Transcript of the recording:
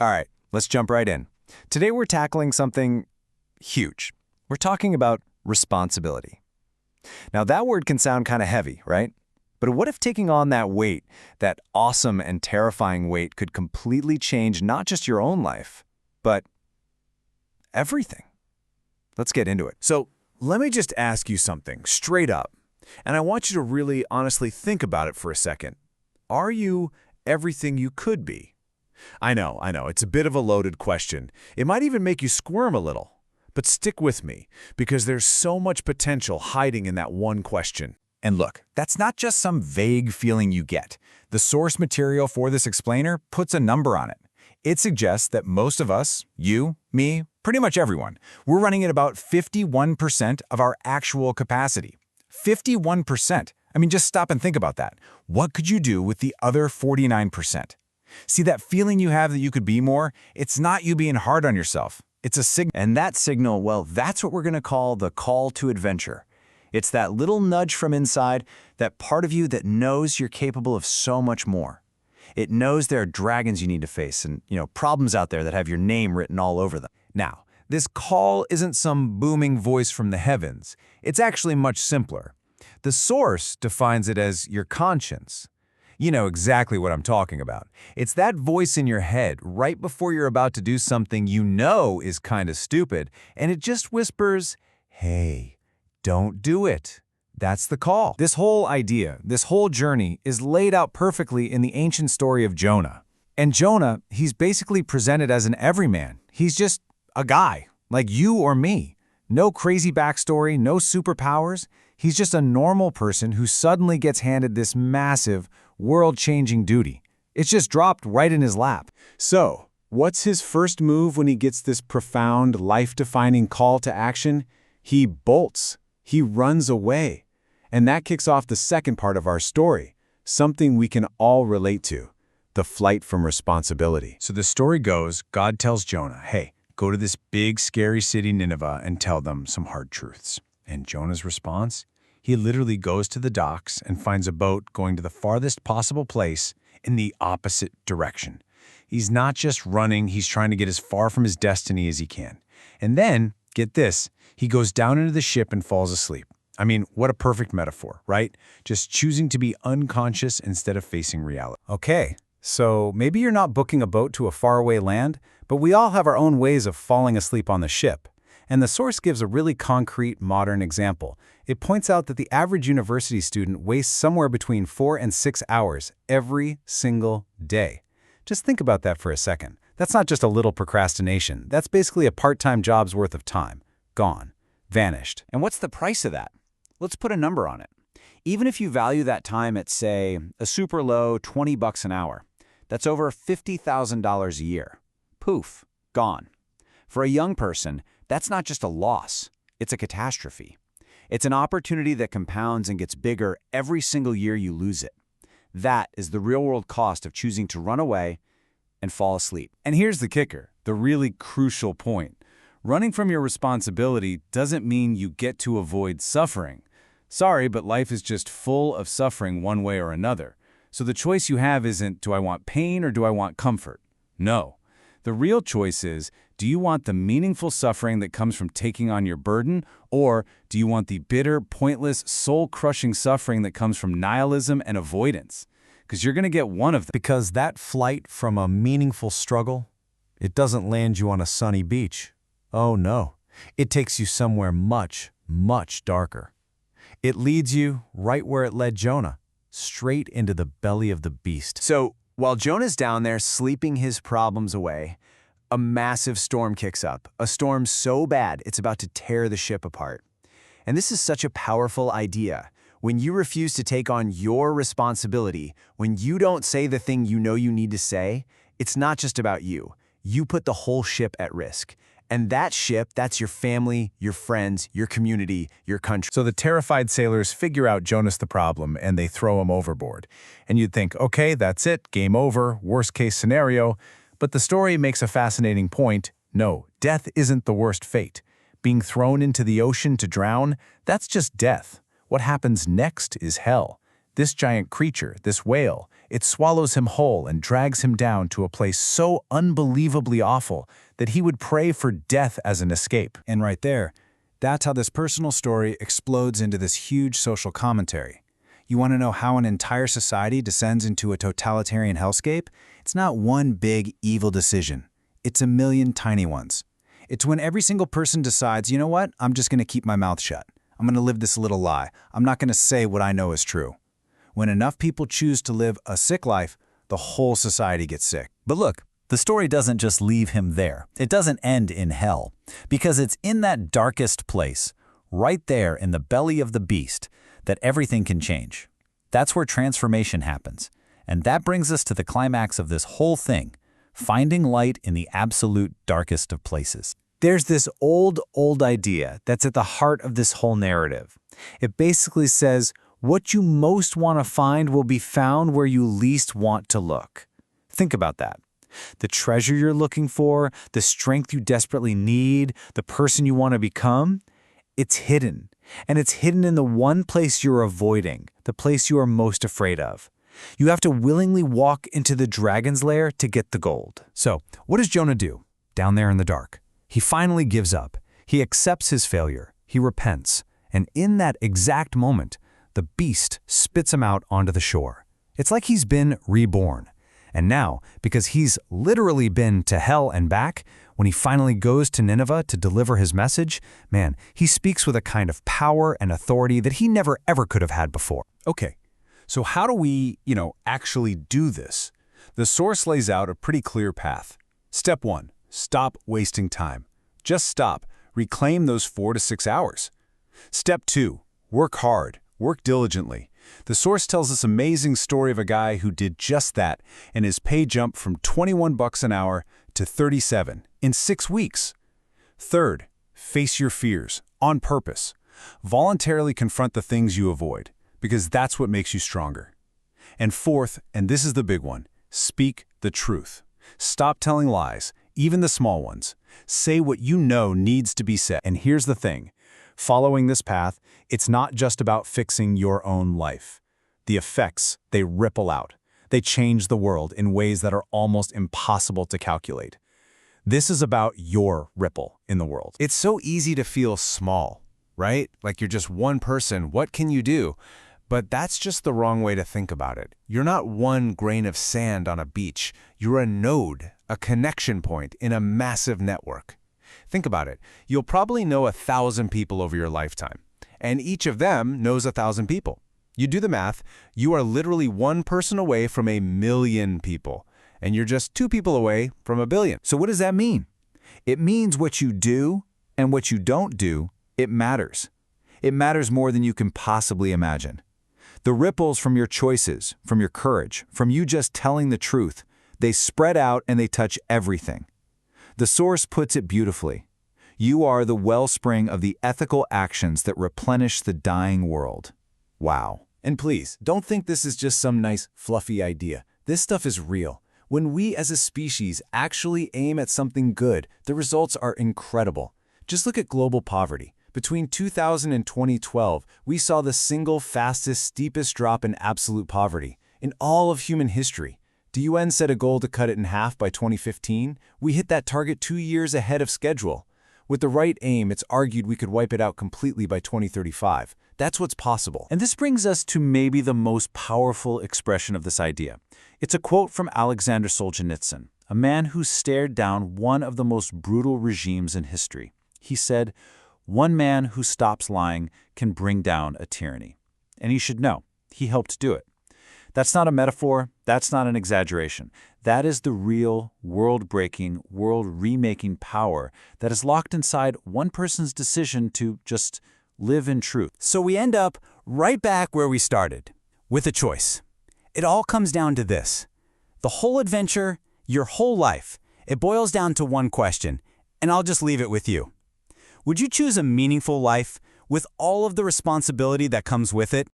All right, let's jump right in. Today we're tackling something huge. We're talking about responsibility. Now that word can sound kind of heavy, right? But what if taking on that weight, that awesome and terrifying weight, could completely change not just your own life, but everything? Let's get into it. So let me just ask you something straight up, and I want you to really honestly think about it for a second. Are you everything you could be? I know, it's a bit of a loaded question. It might even make you squirm a little. But stick with me, because there's so much potential hiding in that one question. And look, that's not just some vague feeling you get. The source material for this explainer puts a number on it. It suggests that most of us, you, me, pretty much everyone, we're running at about 51% of our actual capacity. 51%. I mean, just stop and think about that. What could you do with the other 49%? See, that feeling you have that you could be more, it's not you being hard on yourself. It's a signal. And that signal, well, that's what we're going to call the call to adventure. It's that little nudge from inside, that part of you that knows you're capable of so much more. It knows there are dragons you need to face and, problems out there that have your name written all over them. Now, this call isn't some booming voice from the heavens. It's actually much simpler. The source defines it as your conscience. You know exactly what I'm talking about. It's that voice in your head right before you're about to do something you know is kind of stupid, and it just whispers, "Hey, don't do it." That's the call. This whole idea, this whole journey, is laid out perfectly in the ancient story of Jonah. And Jonah, he's basically presented as an everyman. He's just a guy, like you or me. No crazy backstory, no superpowers. He's just a normal person who suddenly gets handed this massive, world-changing duty. It's just dropped right in his lap. So, what's his first move when he gets this profound, life-defining call to action? He bolts. He runs away. And that kicks off the second part of our story, something we can all relate to, the flight from responsibility. So the story goes, God tells Jonah, hey, go to this big, scary city, Nineveh, and tell them some hard truths. And Jonah's response? He literally goes to the docks and finds a boat going to the farthest possible place in the opposite direction. He's not just running, he's trying to get as far from his destiny as he can. And then, get this, he goes down into the ship and falls asleep. I mean, what a perfect metaphor, right? Just choosing to be unconscious instead of facing reality. Okay, so maybe you're not booking a boat to a faraway land, but we all have our own ways of falling asleep on the ship. And the source gives a really concrete, modern example. It points out that the average university student wastes somewhere between 4 and 6 hours every single day. Just think about that for a second. That's not just a little procrastination. That's basically a part-time job's worth of time. Gone. Vanished. And what's the price of that? Let's put a number on it. Even if you value that time at, say, a super low $20 an hour, that's over $50,000 a year. Poof. Gone. For a young person, that's not just a loss, it's a catastrophe. It's an opportunity that compounds and gets bigger every single year you lose it. That is the real-world cost of choosing to run away and fall asleep. And here's the kicker, the really crucial point. Running from your responsibility doesn't mean you get to avoid suffering. Sorry, but life is just full of suffering one way or another. So the choice you have isn't, do I want pain or do I want comfort? No. The real choice is, do you want the meaningful suffering that comes from taking on your burden, or do you want the bitter, pointless, soul-crushing suffering that comes from nihilism and avoidance? Because you're going to get one of them. Because that flight from a meaningful struggle, it doesn't land you on a sunny beach. Oh no, it takes you somewhere much, much darker. It leads you right where it led Jonah, straight into the belly of the beast. So, while Jonah's down there sleeping his problems away, a massive storm kicks up, a storm so bad it's about to tear the ship apart. And this is such a powerful idea. When you refuse to take on your responsibility, when you don't say the thing you know you need to say, it's not just about you. You put the whole ship at risk. And that ship, that's your family, your friends, your community, your country. So the terrified sailors figure out Jonah's the problem and they throw him overboard. And you'd think, okay, that's it, game over, worst case scenario. But the story makes a fascinating point. No, death isn't the worst fate. Being thrown into the ocean to drown, that's just death. What happens next is hell. This giant creature, this whale, it swallows him whole and drags him down to a place so unbelievably awful that he would pray for death as an escape. And right there, that's how this personal story explodes into this huge social commentary. You want to know how an entire society descends into a totalitarian hellscape? It's not one big, evil decision. It's a million tiny ones. It's when every single person decides, you know what, I'm just going to keep my mouth shut. I'm going to live this little lie. I'm not going to say what I know is true. When enough people choose to live a sick life, the whole society gets sick. But look, the story doesn't just leave him there. It doesn't end in hell, because it's in that darkest place, right there in the belly of the beast, that everything can change. That's where transformation happens. And that brings us to the climax of this whole thing, finding light in the absolute darkest of places. There's this old idea that's at the heart of this whole narrative. It basically says, what you most want to find will be found where you least want to look. Think about that. The treasure you're looking for, the strength you desperately need, the person you want to become, it's hidden. And it's hidden in the one place you're avoiding, the place you are most afraid of. You have to willingly walk into the dragon's lair to get the gold. So, what does Jonah do down there in the dark? He finally gives up. He accepts his failure. He repents. And in that exact moment, the beast spits him out onto the shore. It's like he's been reborn. And now, because he's literally been to hell and back, when he finally goes to Nineveh to deliver his message, man, he speaks with a kind of power and authority that he never ever could have had before. Okay, so how do we, actually do this? The source lays out a pretty clear path. Step 1, stop wasting time. Just stop. Reclaim those 4 to 6 hours. Step 2, work hard. Work diligently. The source tells this amazing story of a guy who did just that, and his pay jumped from $21 an hour to $37 in 6 weeks. Third, face your fears on purpose. Voluntarily confront the things you avoid, because that's what makes you stronger. And fourth, and this is the big one, speak the truth. Stop telling lies, even the small ones. Say what you know needs to be said. And here's the thing. Following this path, it's not just about fixing your own life. The effects, they ripple out. They change the world in ways that are almost impossible to calculate. This is about your ripple in the world. It's so easy to feel small, right? Like you're just one person. What can you do? But that's just the wrong way to think about it. You're not one grain of sand on a beach. You're a node, a connection point in a massive network. Think about it. You'll probably know 1,000 people over your lifetime, and each of them knows 1,000 people. You do the math, you are literally one person away from 1,000,000 people, and you're just 2 people away from 1,000,000,000. So what does that mean? It means what you do and what you don't do, it matters. It matters more than you can possibly imagine. The ripples from your choices, from your courage, from you just telling the truth, they spread out and they touch everything. The source puts it beautifully. You are the wellspring of the ethical actions that replenish the dying world. Wow. And please, don't think this is just some nice, fluffy idea. This stuff is real. When we as a species actually aim at something good, the results are incredible. Just look at global poverty. Between 2000 and 2012, we saw the single fastest, steepest drop in absolute poverty in all of human history. The UN set a goal to cut it in half by 2015. We hit that target 2 years ahead of schedule. With the right aim, it's argued we could wipe it out completely by 2035. That's what's possible. And this brings us to maybe the most powerful expression of this idea. It's a quote from Alexander Solzhenitsyn, a man who stared down one of the most brutal regimes in history. He said, "One man who stops lying can bring down a tyranny." And he should know, he helped do it. That's not a metaphor, that's not an exaggeration. That is the real, world-breaking, world-remaking power that is locked inside one person's decision to just live in truth. So we end up right back where we started, with a choice. It all comes down to this. The whole adventure, your whole life, it boils down to one question, and I'll just leave it with you. Would you choose a meaningful life with all of the responsibility that comes with it?